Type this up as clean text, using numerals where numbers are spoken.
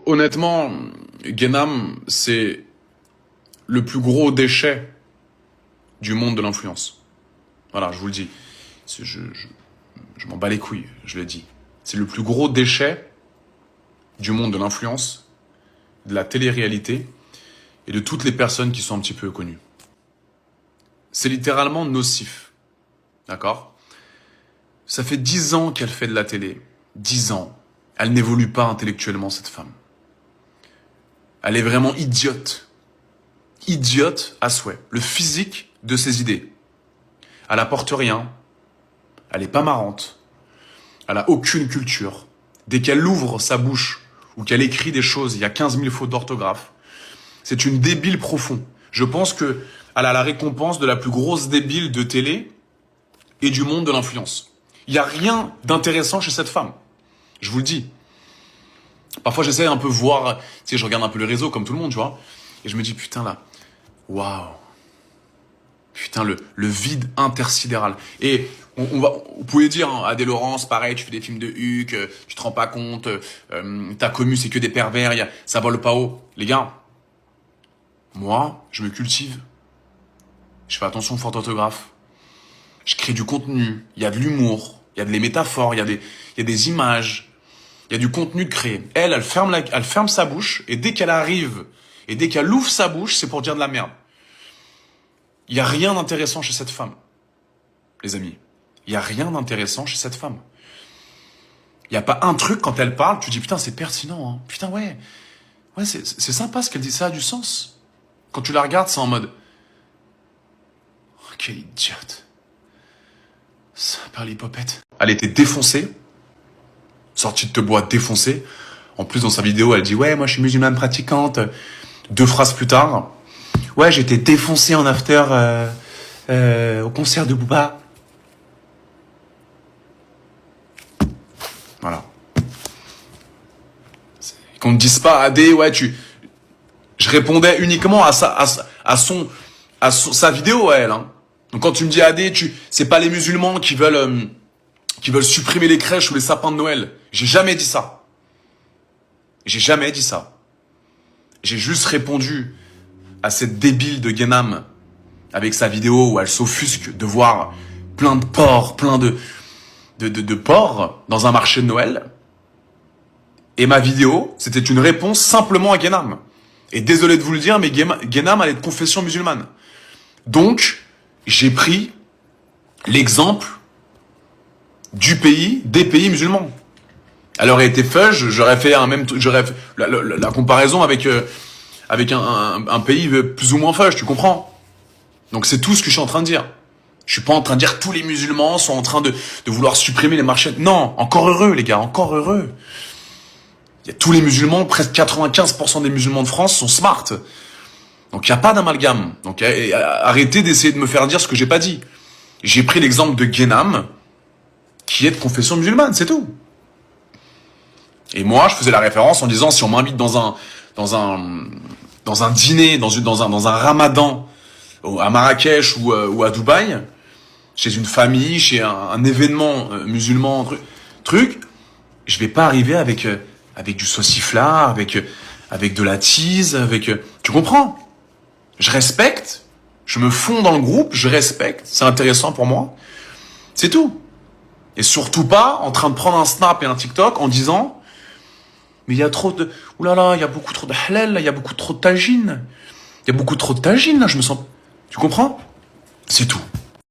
Honnêtement, Guénam, c'est le plus gros déchet du monde de l'influence. Voilà, je vous le dis. Je m'en bats les couilles, je le dis. C'est le plus gros déchet du monde de l'influence, de la télé-réalité et de toutes les personnes qui sont un petit peu connues. C'est littéralement nocif. D'accord ? Ça fait 10 ans qu'elle fait de la télé. 10 ans. Elle n'évolue pas intellectuellement, cette femme. Elle est vraiment idiote. Idiote à souhait. Le physique de ses idées. Elle apporte rien. Elle est pas marrante. Elle a aucune culture. Dès qu'elle ouvre sa bouche ou qu'elle écrit des choses, il y a 15 000 fautes d'orthographe. C'est une débile profond. Je pense que elle a la récompense de la plus grosse débile de télé et du monde de l'influence. Il n'y a rien d'intéressant chez cette femme. Je vous le dis. Parfois, j'essaie un peu voir, tu sais, je regarde un peu le réseau comme tout le monde, tu vois. Et je me dis, putain là, waouh. Putain, le vide intersidéral. Et vous pouvez dire, hein, Adé Laurence, pareil, tu fais des films de Huck, tu te rends pas compte, ta commu, c'est que des pervers, ça vole pas haut. Les gars, moi, je me cultive. Je fais attention aux fautes d'orthographe. Je crée du contenu. Il y a de l'humour. Il y a des métaphores. Il y a des images. Il y a du contenu de créer. Elle ferme sa bouche. Et dès qu'elle arrive, et dès qu'elle ouvre sa bouche, c'est pour dire de la merde. Il n'y a rien d'intéressant chez cette femme. Les amis. Il n'y a rien d'intéressant chez cette femme. Il n'y a pas un truc quand elle parle, tu dis putain c'est pertinent. Hein. Putain ouais. Ouais c'est sympa ce qu'elle dit. Ça a du sens. Quand tu la regardes, c'est en mode... Oh, quelle idiote. Ça parle hypopète. Elle était défoncée. Sortie de te boîte défoncée. En plus, dans sa vidéo, elle dit « Ouais, moi, je suis musulmane pratiquante. » 2 phrases plus tard. « Ouais, j'étais défoncée en after au concert de Booba. » Voilà. Qu'on ne dise pas « Adé, ouais, tu... » Je répondais uniquement à sa vidéo à elle. Hein. Donc quand tu me dis Adé, c'est pas les musulmans qui veulent supprimer les crèches ou les sapins de Noël. J'ai jamais dit ça. J'ai jamais dit ça. J'ai juste répondu à cette débile de Guénam avec sa vidéo où elle s'offusque de voir plein de porcs, plein de porcs dans un marché de Noël. Et ma vidéo, c'était une réponse simplement à Guénam. Et désolé de vous le dire, mais Guénam, elle est de confession musulmane. Donc, j'ai pris l'exemple des pays musulmans. Elle aurait été fudge, j'aurais fait la comparaison avec un pays plus ou moins fudge, tu comprends? Donc c'est tout ce que je suis en train de dire. Je suis pas en train de dire que tous les musulmans sont en train de vouloir supprimer les marchés. Non, encore heureux les gars, encore heureux. Il y a tous les musulmans, presque 95% des musulmans de France sont smart. Donc il n'y a pas d'amalgame. Donc arrêtez d'essayer de me faire dire ce que j'ai pas dit. J'ai pris l'exemple de Guénam, qui est de confession musulmane, c'est tout. Et moi, je faisais la référence en disant, si on m'invite dans un dîner, dans un ramadan, à Marrakech ou à Dubaï, chez une famille, chez un événement musulman, truc, je vais pas arriver avec du sauciflard, avec de la tease, tu comprends? Je respecte, je me fonds dans le groupe, je respecte, c'est intéressant pour moi. C'est tout. Et surtout pas en train de prendre un snap et un TikTok en disant mais il y a trop de... Oulala, il y a beaucoup trop de halal, il y a beaucoup trop de tagine. Il y a beaucoup trop de tagine, là, je me sens... Tu comprends? C'est tout.